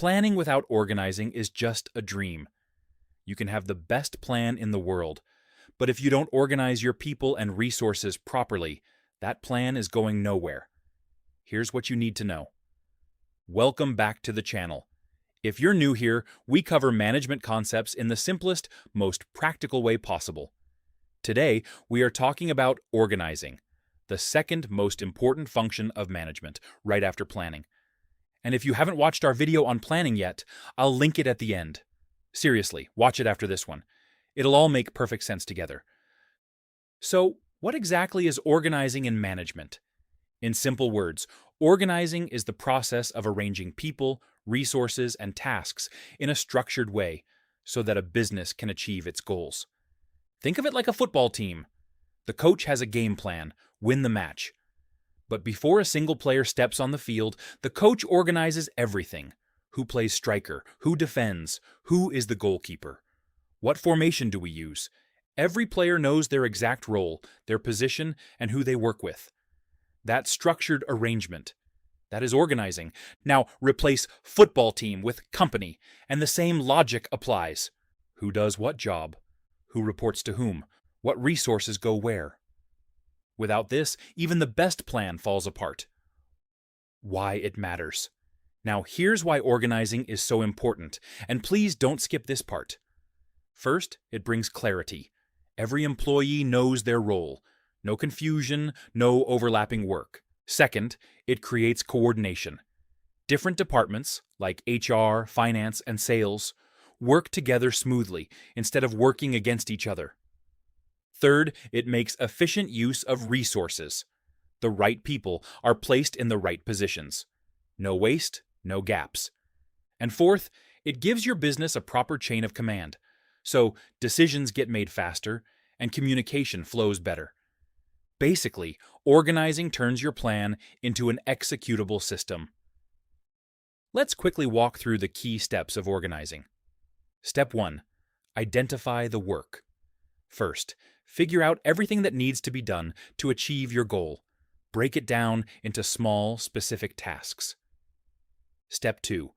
Planning without organizing is just a dream. You can have the best plan in the world, but if you don't organize your people and resources properly, that plan is going nowhere. Here's what you need to know. Welcome back to the channel. If you're new here, we cover management concepts in the simplest, most practical way possible. Today, we are talking about organizing, the second most important function of management, right after planning. And if you haven't watched our video on planning yet, I'll link it at the end. Seriously, watch it after this one. It'll all make perfect sense together. So, what exactly is organizing in management? In simple words, organizing is the process of arranging people, resources, and tasks in a structured way so that a business can achieve its goals. Think of it like a football team. The coach has a game plan, win the match. But before a single player steps on the field, the coach organizes everything. Who plays striker? Who defends? Who is the goalkeeper? What formation do we use? Every player knows their exact role, their position, and who they work with. That structured arrangement. That is organizing. Now replace football team with company, and the same logic applies. Who does what job? Who reports to whom? What resources go where? Without this, even the best plan falls apart. Why it matters. Now here's why organizing is so important, and please don't skip this part. First, it brings clarity. Every employee knows their role. No confusion, no overlapping work. Second, it creates coordination. Different departments, like HR, finance, and sales, work together smoothly instead of working against each other. Third, it makes efficient use of resources. The right people are placed in the right positions. No waste, no gaps. And fourth, it gives your business a proper chain of command, so decisions get made faster and communication flows better. Basically, organizing turns your plan into an executable system. Let's quickly walk through the key steps of organizing. Step 1. Identify the work. First, figure out everything that needs to be done to achieve your goal. Break it down into small, specific tasks. Step 2.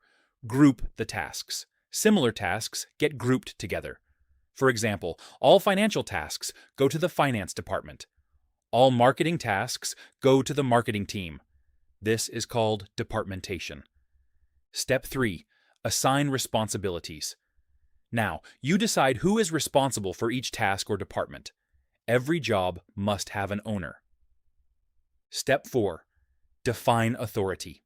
Group the tasks. Similar tasks get grouped together. For example, all financial tasks go to the finance department. All marketing tasks go to the marketing team. This is called departmentation. Step 3. Assign responsibilities. Now, you decide who is responsible for each task or department. Every job must have an owner. Step 4. Define authority.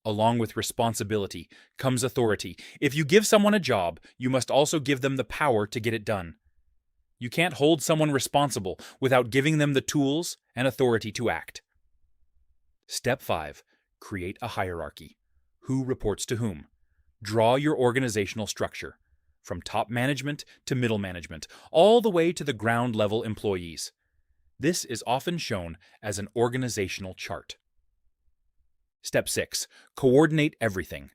Along with responsibility comes authority. If you give someone a job, you must also give them the power to get it done. You can't hold someone responsible without giving them the tools and authority to act. Step 5. Create a hierarchy. Who reports to whom? Draw your organizational structure, from top management to middle management, all the way to the ground-level employees. This is often shown as an organizational chart. Step 6. Coordinate everything.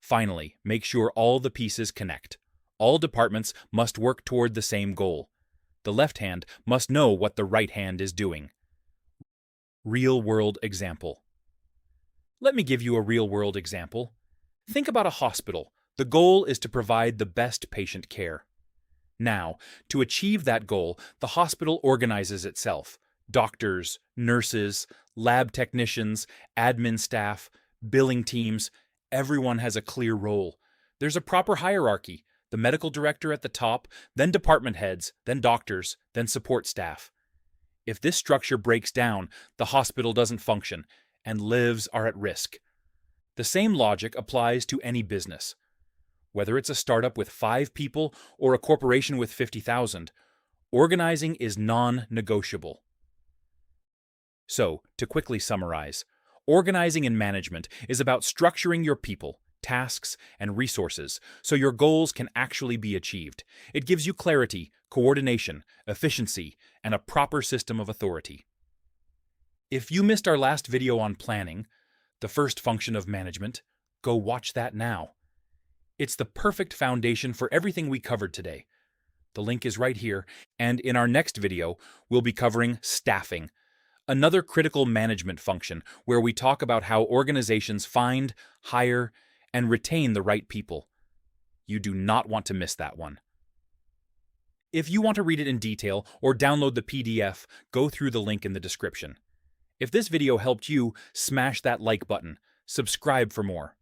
Finally, make sure all the pieces connect. All departments must work toward the same goal. The left hand must know what the right hand is doing. Real-world example. Let me give you a real-world example. Think about a hospital. The goal is to provide the best patient care. Now, to achieve that goal, the hospital organizes itself. Doctors, nurses, lab technicians, admin staff, billing teams, everyone has a clear role. There's a proper hierarchy. The medical director at the top, then department heads, then doctors, then support staff. If this structure breaks down, the hospital doesn't function, and lives are at risk. The same logic applies to any business. Whether it's a startup with 5 people or a corporation with 50,000, organizing is non-negotiable. So, to quickly summarize, organizing in management is about structuring your people, tasks, and resources so your goals can actually be achieved. It gives you clarity, coordination, efficiency, and a proper system of authority. If you missed our last video on planning, the first function of management, go watch that now. It's the perfect foundation for everything we covered today. The link is right here, and in our next video, we'll be covering staffing, another critical management function where we talk about how organizations find, hire, and retain the right people. You do not want to miss that one. If you want to read it in detail or download the PDF, go through the link in the description. If this video helped you, smash that like button, subscribe for more,